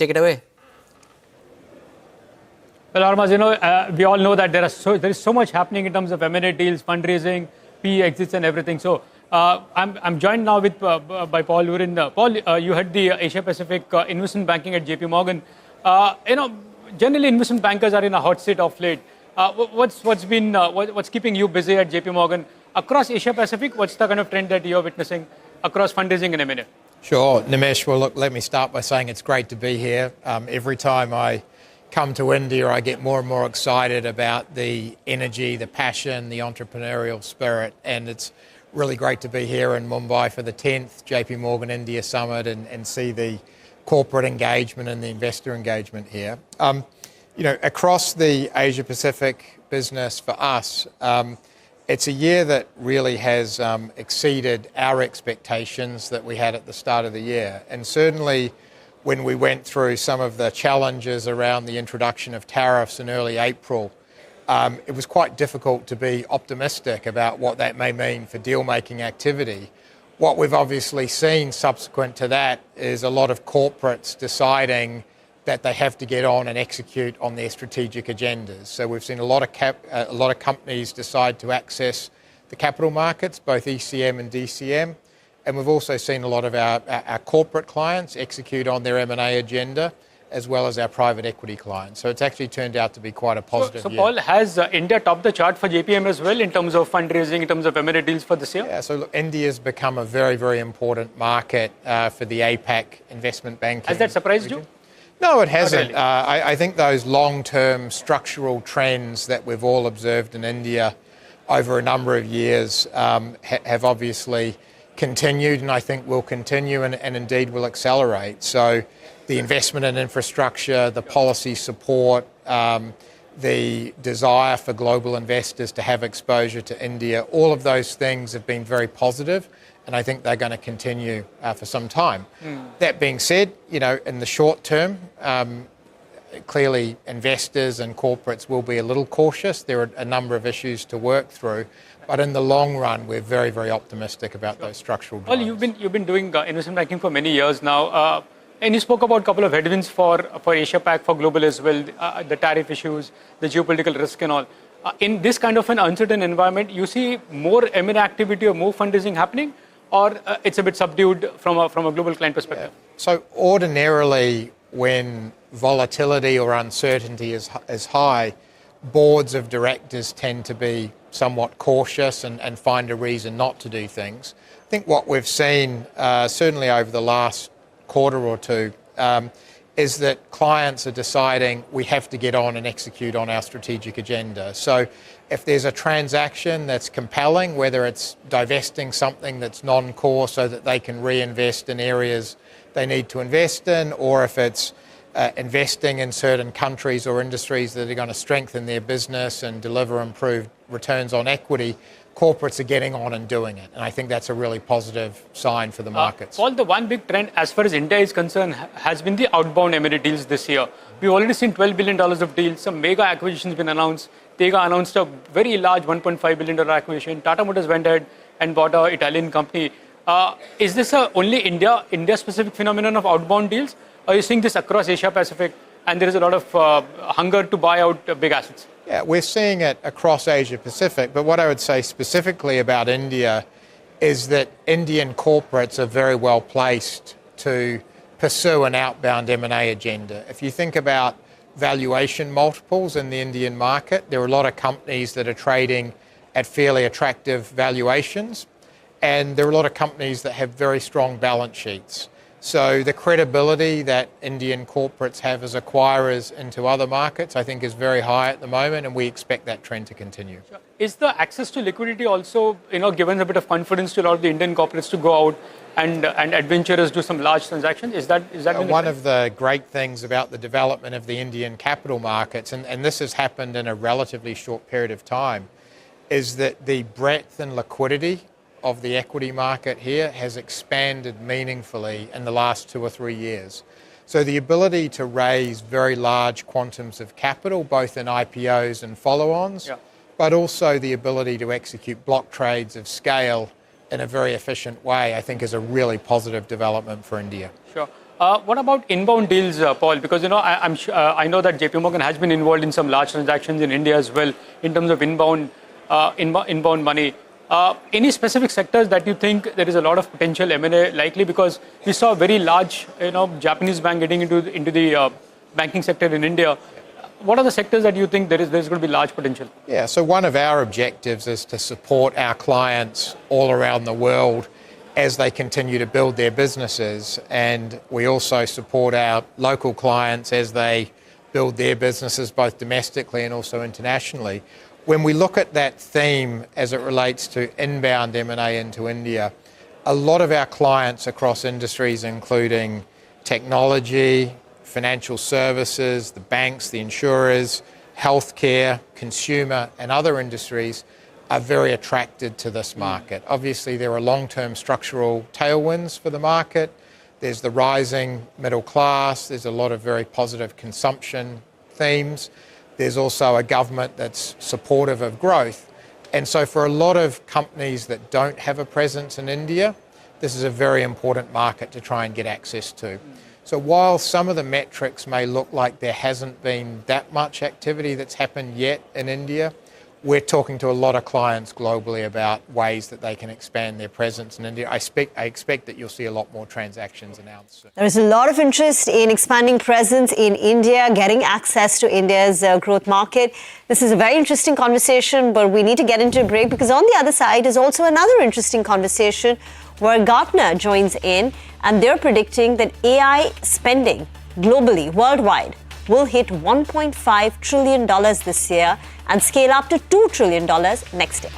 Take it away. Well, Armaz, we all know that there is so much happening in terms of M&A deals, fundraising, PE exits, and everything. So I'm joined now by Paul Uren. Paul, you head the Asia Pacific investment banking at JPMorgan. Generally investment bankers are in a hot seat of late. What's keeping you busy at JPMorgan across Asia Pacific? What's the kind of trend that you're witnessing across fundraising and M&A? Sure, Nimesh. Well, look, let me start by saying it's great to be here. Every time I come to India, I get more and more excited about the energy, the passion, the entrepreneurial spirit, and it's really great to be here in Mumbai for the 10th JPMorgan India Summit and see the corporate engagement and the investor engagement here. Across the Asia Pacific business for us, it's a year that really has exceeded our expectations that we had at the start of the year. And certainly when we went through some of the challenges around the introduction of tariffs in early April, it was quite difficult to be optimistic about what that may mean for deal-making activity. What we've obviously seen subsequent to that is a lot of corporates deciding that they have to get on and execute on their strategic agendas. So we've seen a lot of companies decide to access the capital markets, both ECM and DCM. And we've also seen a lot of our corporate clients execute on their M&A agenda, as well as our private equity clients. So it's actually turned out to be quite a positive year. So Paul, has India topped the chart for JPM as well in terms of fundraising, in terms of M&A deals for this year? Yeah, so look, India's become a very, very important market for the APAC investment banking. Has that surprised you? No, it hasn't. Really. I think those long-term structural trends that we've all observed in India over a number of years have obviously continued, and I think will continue and indeed will accelerate. So the investment in infrastructure, the policy support, the desire for global investors to have exposure to India, all of those things have been very positive, and I think they're going to continue for some time. That being said, in the short term, clearly investors and corporates will be a little cautious. There are a number of issues to work through, but in the long run, we're very, very optimistic about those structural drivers. Well, you've been doing investment banking for many years now, and you spoke about a couple of headwinds for Asia Pac, for global as well, the tariff issues, the geopolitical risk and all. In this kind of an uncertain environment, you see more M&A activity or more fundraising happening, or it's a bit subdued from a global client perspective? Yeah. So ordinarily, when volatility or uncertainty is high, boards of directors tend to be somewhat cautious and find a reason not to do things. I think what we've seen, certainly over the last quarter or two, is that clients are deciding we have to get on and execute on our strategic agenda. So if there's a transaction that's compelling, whether it's divesting something that's non-core so that they can reinvest in areas they need to invest in, or if it's investing in certain countries or industries that are going to strengthen their business and deliver improved returns on equity, corporates are getting on and doing it. And I think that's a really positive sign for the markets. Paul, the one big trend as far as India is concerned has been the outbound M&A deals this year. We've already seen $12 billion of deals. Some mega acquisitions been announced. Tega announced a very large $1.5 billion acquisition. Tata Motors went ahead and bought an Italian company. Is this only India-specific phenomenon of outbound deals? Or are you seeing this across Asia Pacific and there is a lot of hunger to buy out big assets? Yeah, we're seeing it across Asia Pacific, but what I would say specifically about India is that Indian corporates are very well placed to pursue an outbound M&A agenda. If you think about valuation multiples in the Indian market, there are a lot of companies that are trading at fairly attractive valuations, and there are a lot of companies that have very strong balance sheets. So the credibility that Indian corporates have as acquirers into other markets, I think, is very high at the moment, and we expect that trend to continue. Sure. Is the access to liquidity also, given a bit of confidence to a lot of the Indian corporates to go out and adventurers do some large transactions? Is that one of the great things about the development of the Indian capital markets, and this has happened in a relatively short period of time, is that the breadth and liquidity of the equity market here has expanded meaningfully in the last 2 or 3 years. So the ability to raise very large quantums of capital, both in IPOs and follow-ons, but also the ability to execute block trades of scale in a very efficient way, I think is a really positive development for India. Sure. What about inbound deals, Paul? Because I know that JPMorgan has been involved in some large transactions in India as well in terms of inbound money. Any specific sectors that you think there is a lot of potential M&A likely? Because we saw a very large, Japanese bank getting into the banking sector in India. What are the sectors that you think there's going to be large potential? Yeah, so one of our objectives is to support our clients all around the world as they continue to build their businesses, and we also support our local clients as they build their businesses both domestically and also internationally. When we look at that theme as it relates to inbound M&A into India, a lot of our clients across industries including technology, financial services, the banks, the insurers, healthcare, consumer and other industries are very attracted to this market. Obviously, there are long-term structural tailwinds for the market. There's the rising middle class. There's a lot of very positive consumption themes. There's also a government that's supportive of growth. And so for a lot of companies that don't have a presence in India, this is a very important market to try and get access to. So while some of the metrics may look like there hasn't been that much activity that's happened yet in India, we're talking to a lot of clients globally about ways that they can expand their presence in India. I expect that you'll see a lot more transactions announced soon. There is a lot of interest in expanding presence in India, getting access to India's growth market. This is a very interesting conversation, but we need to get into a break because on the other side is also another interesting conversation where Gartner joins in, and they're predicting that AI spending globally, worldwide, will hit $1.5 trillion this year and scale up to $2 trillion next year.